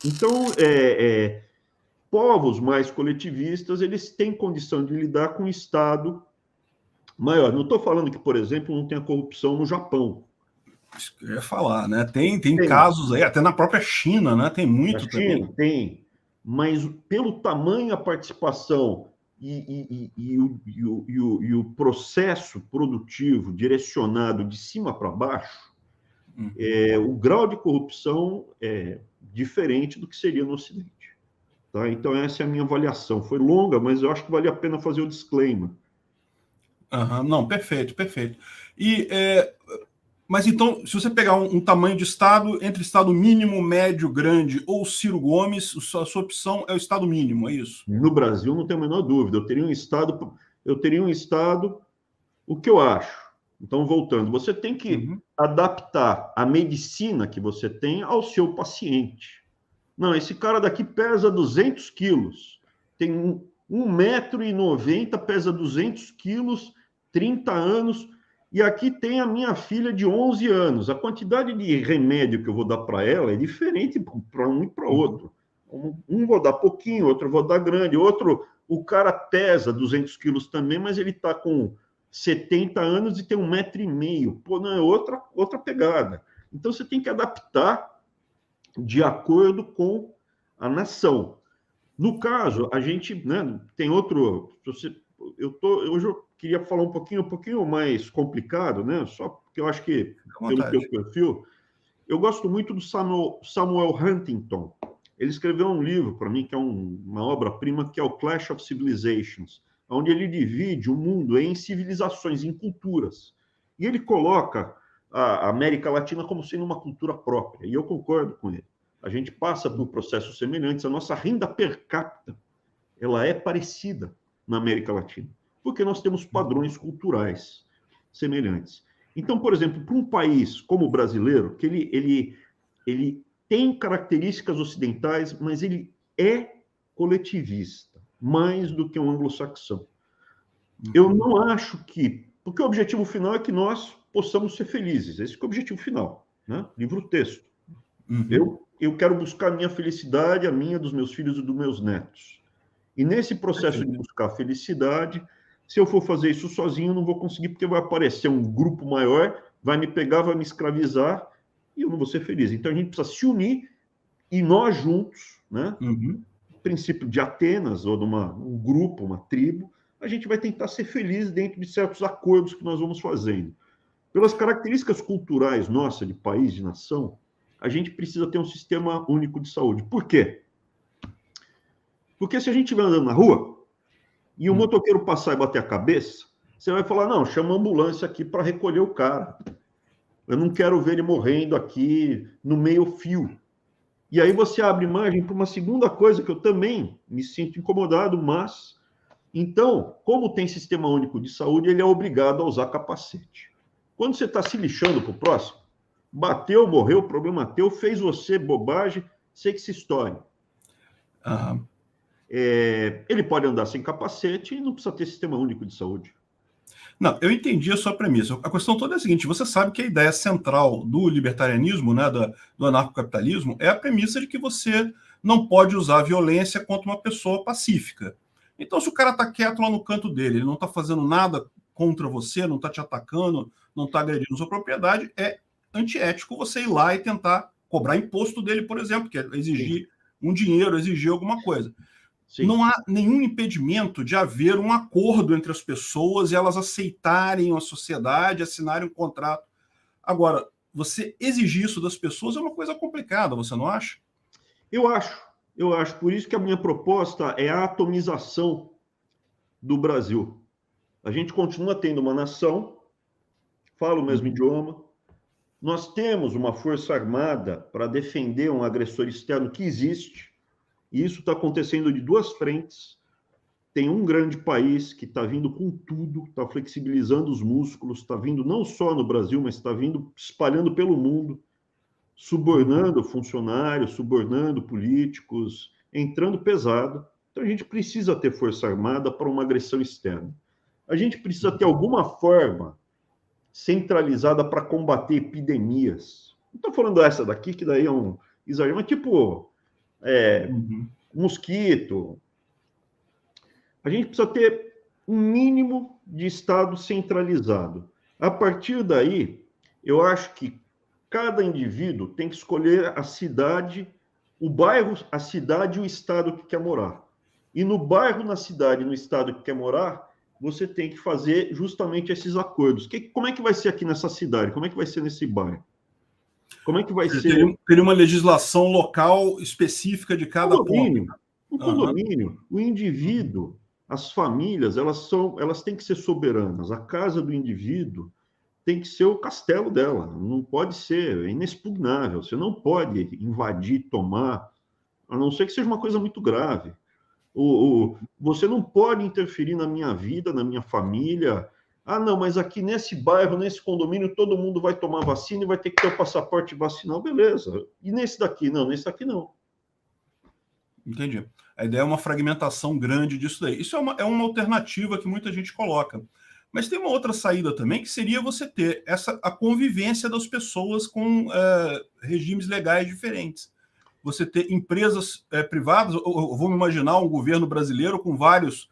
Então, povos mais coletivistas, eles têm condição de lidar com o Estado maior. Não estou falando que, por exemplo, não tenha corrupção no Japão. Isso que eu ia falar, né? Tem Tem. casos aí, até na própria China, né? Tem Na muito também. China, tem. Mas pelo tamanho, a participação e o processo produtivo direcionado de cima para baixo, o grau de corrupção é diferente do que seria no Ocidente. Tá? Então, essa é a minha avaliação. Foi longa, mas eu acho que vale a pena fazer o disclaimer. Uhum, não, perfeito, perfeito. Mas então, se você pegar um tamanho de Estado, entre Estado mínimo, médio, grande ou Ciro Gomes, a sua opção é o Estado mínimo, é isso? No Brasil, não tenho a menor dúvida. Eu teria um Estado, o que eu acho. Então, voltando, você tem que adaptar a medicina que você tem ao seu paciente. Não, esse cara daqui pesa 200 quilos, tem 1,90 m, pesa 200 quilos, 30 anos, e aqui tem a minha filha de 11 anos. A quantidade de remédio que eu vou dar para ela é diferente para um e para outro. Um vou dar pouquinho, outro vou dar grande, outro, o cara pesa 200 quilos também, mas ele está com 70 anos e tem 1,5 m. Pô, não, é outra pegada. Então, você tem que adaptar de acordo com a nação. No caso, a gente, né, tem outro. Hoje eu queria falar um pouquinho mais complicado, né? Só porque eu acho que, pelo teu perfil, eu gosto muito do Samuel Huntington. Ele escreveu um livro para mim que é uma obra-prima, que é o Clash of Civilizations, onde ele divide o mundo em civilizações, em culturas. E ele coloca a América Latina como sendo uma cultura própria. E eu concordo com ele. A gente passa por processos semelhantes. A nossa renda per capita, ela é parecida na América Latina, porque nós temos padrões culturais semelhantes. Então, por exemplo, para um país como o brasileiro, que ele tem características ocidentais, mas ele é coletivista, mais do que um anglo-saxão. Eu não acho que... Porque o objetivo final é que nós possamos ser felizes. Esse é o objetivo final, né? Livro-texto. Eu quero buscar a minha felicidade, a minha, dos meus filhos e dos meus netos. E nesse processo de buscar felicidade, se eu for fazer isso sozinho, não vou conseguir, porque vai aparecer um grupo maior, vai me pegar, vai me escravizar, e eu não vou ser feliz. Então, a gente precisa se unir, e nós juntos, né? O princípio de Atenas, ou de um grupo, uma tribo, a gente vai tentar ser feliz dentro de certos acordos que nós vamos fazendo. Pelas características culturais nossas, de país, de nação, a gente precisa ter um sistema único de saúde. Por quê? Porque se a gente estiver andando na rua e o motoqueiro passar e bater a cabeça, você vai falar, não, chama a ambulância aqui para recolher o cara. Eu não quero ver ele morrendo aqui no meio-fio. E aí você abre margem para uma segunda coisa que eu também me sinto incomodado, mas... Então, como tem sistema único de saúde, ele é obrigado a usar capacete. Quando você está se lixando para o próximo, bateu, morreu, problema teu, fez você bobagem, sei que se estoure. Ele pode andar sem capacete e não precisa ter sistema único de saúde. Não, eu entendi a sua premissa. A questão toda é a seguinte: você sabe que a ideia central do libertarianismo, né, do anarcocapitalismo, é a premissa de que você não pode usar violência contra uma pessoa pacífica. Então, se o cara está quieto lá no canto dele, ele não está fazendo nada contra você, não está te atacando, não está agredindo sua propriedade, é antiético você ir lá e tentar cobrar imposto dele, por exemplo, que é exigir um dinheiro, exigir alguma coisa. Sim. Não há nenhum impedimento de haver um acordo entre as pessoas e elas aceitarem a sociedade, assinarem um contrato. Agora, você exigir isso das pessoas é uma coisa complicada, você não acha? Eu acho. Por isso que a minha proposta é a atomização do Brasil. A gente continua tendo uma nação, fala o mesmo idioma, nós temos uma força armada para defender um agressor externo que existe, e isso está acontecendo de duas frentes. Tem um grande país que está vindo com tudo, está flexibilizando os músculos, está vindo não só no Brasil, mas está vindo espalhando pelo mundo, subornando funcionários, subornando políticos, entrando pesado. Então, a gente precisa ter força armada para uma agressão externa. A gente precisa ter alguma forma centralizada para combater epidemias. Não estou falando essa daqui, que daí é um exagero, mas tipo mosquito. A gente precisa ter um mínimo de Estado centralizado. A partir daí, eu acho que cada indivíduo tem que escolher a cidade, o bairro, a cidade e o estado que quer morar. E no bairro, na cidade, no estado que quer morar, você tem que fazer justamente esses acordos. Como é que vai ser aqui nessa cidade? Como é que vai ser nesse bairro? Como é que vai ser... Teria uma legislação local específica de cada condomínio. ponto. Um condomínio, o indivíduo, as famílias, elas têm que ser soberanas. A casa do indivíduo tem que ser o castelo dela, não pode ser, é inexpugnável. Você não pode invadir, tomar, a não ser que seja uma coisa muito grave. Você não pode interferir na minha vida, na minha família. Ah, não, mas aqui nesse bairro, nesse condomínio, todo mundo vai tomar vacina e vai ter que ter o passaporte vacinal, beleza. E nesse daqui? Não, nesse daqui não. Entendi. A ideia é uma fragmentação grande disso daí. Isso é uma alternativa que muita gente coloca. Mas tem uma outra saída também, que seria você ter a convivência das pessoas com regimes legais diferentes. Você ter empresas privadas, ou vamos imaginar um governo brasileiro com vários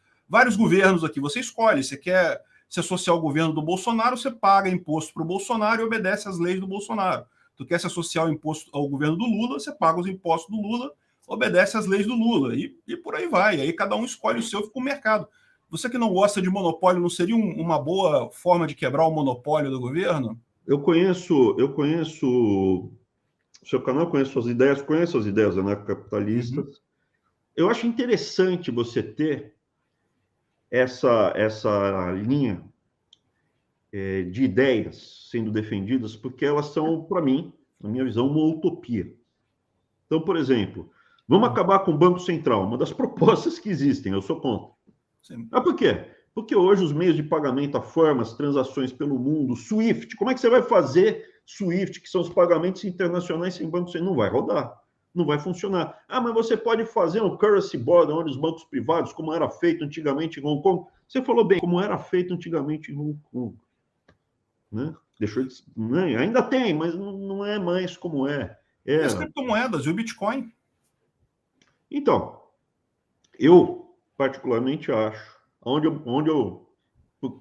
governos aqui. Você escolhe, você quer se associar ao governo do Bolsonaro, você paga imposto para o Bolsonaro e obedece às leis do Bolsonaro. Tu quer se associar ao governo do Lula, você paga os impostos do Lula, obedece às leis do Lula. E por aí vai. Aí cada um escolhe o seu, fica o mercado. Você que não gosta de monopólio, não seria uma boa forma de quebrar o monopólio do governo? Eu conheço o seu canal, conheço as ideias anarcocapitalistas. Eu acho interessante você ter essa linha de ideias sendo defendidas, porque elas são, para mim, na minha visão, uma utopia. Então, por exemplo, vamos acabar com o Banco Central, uma das propostas que existem, eu sou contra. Sim. Ah, por quê? Porque hoje os meios de pagamento, a forma, as transações pelo mundo, SWIFT, como é que você vai fazer SWIFT, que são os pagamentos internacionais sem banco? Você não vai rodar, não vai funcionar. Ah, mas você pode fazer um currency board, onde os bancos privados, como era feito antigamente em Hong Kong. Você falou bem, como era feito antigamente em Hong Kong. Né? Deixou de... né? Ainda tem, mas não é mais como é. E as criptomoedas e o Bitcoin? Então, eu particularmente acho,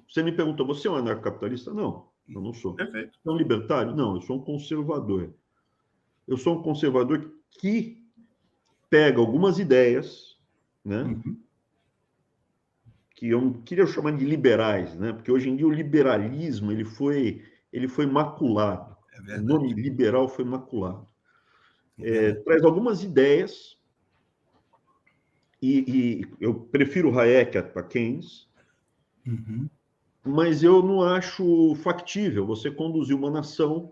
você me perguntou, você é um anarcocapitalista? Não, eu não sou. Perfeito. Você é um libertário? Não, eu sou um conservador. Eu sou um conservador que pega algumas ideias, né, que eu não queria chamar de liberais, né, porque hoje em dia o liberalismo ele foi maculado. O nome liberal foi maculado. Traz algumas ideias, e eu prefiro Hayek a Keynes, mas eu não acho factível você conduzir uma nação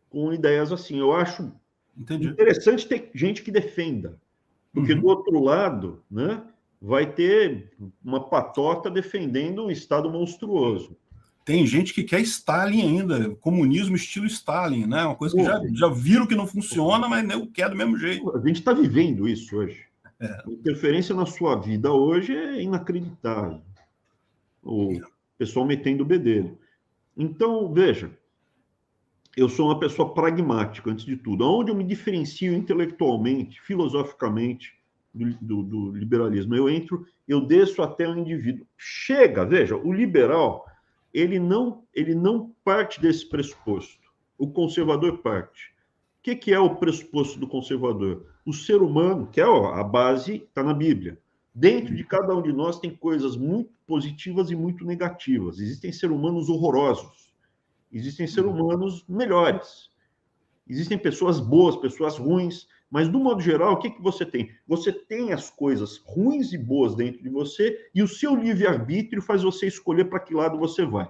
com ideias assim. Eu acho interessante ter gente que defenda, porque do outro lado, né, vai ter uma patota defendendo um Estado monstruoso. Tem gente que quer Stalin ainda, comunismo estilo Stalin, né? Uma coisa que já viram que não funciona, mas não quer do mesmo jeito. A gente está vivendo isso hoje. A interferência na sua vida hoje é inacreditável. O pessoal metendo o bedelho. Então, veja, eu sou uma pessoa pragmática, antes de tudo. Onde eu me diferencio intelectualmente, filosoficamente, do liberalismo? Eu desço até o indivíduo. Chega, veja, o liberal, ele não parte desse pressuposto. O conservador parte. O que é o pressuposto do conservador? O ser humano, que é a base, está na Bíblia. Dentro de cada um de nós tem coisas muito positivas e muito negativas. Existem seres humanos horrorosos. Existem seres humanos melhores. Existem pessoas boas, pessoas ruins. Mas, do modo geral, o que você tem? Você tem as coisas ruins e boas dentro de você e o seu livre-arbítrio faz você escolher para que lado você vai.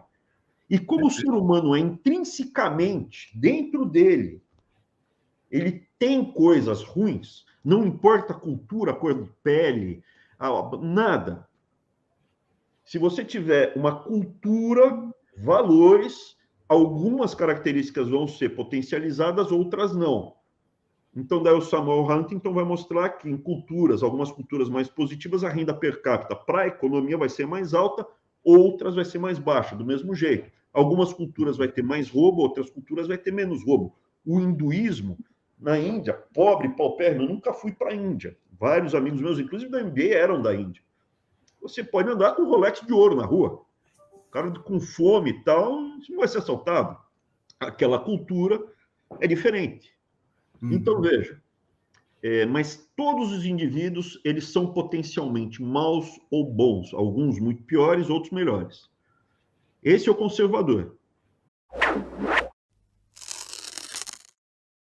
E como o ser humano é intrinsecamente, dentro dele, ele tem coisas ruins, não importa a cultura, a cor de pele, nada. Se você tiver uma cultura, valores, algumas características vão ser potencializadas, outras não. Então, daí o Samuel Huntington vai mostrar que em culturas, algumas culturas mais positivas, a renda per capita para a economia vai ser mais alta, outras vai ser mais baixa, do mesmo jeito. Algumas culturas vai ter mais roubo, outras culturas vai ter menos roubo. O hinduísmo na Índia, pobre, paupérrimo. Eu nunca fui para a Índia. Vários amigos meus, inclusive da MBA, eram da Índia. Você pode andar com Rolex de ouro na rua. O cara com fome e tal, você não vai ser assaltado. Aquela cultura é diferente. Então, veja, mas todos os indivíduos, eles são potencialmente maus ou bons. Alguns muito piores, outros melhores. Esse é o conservador.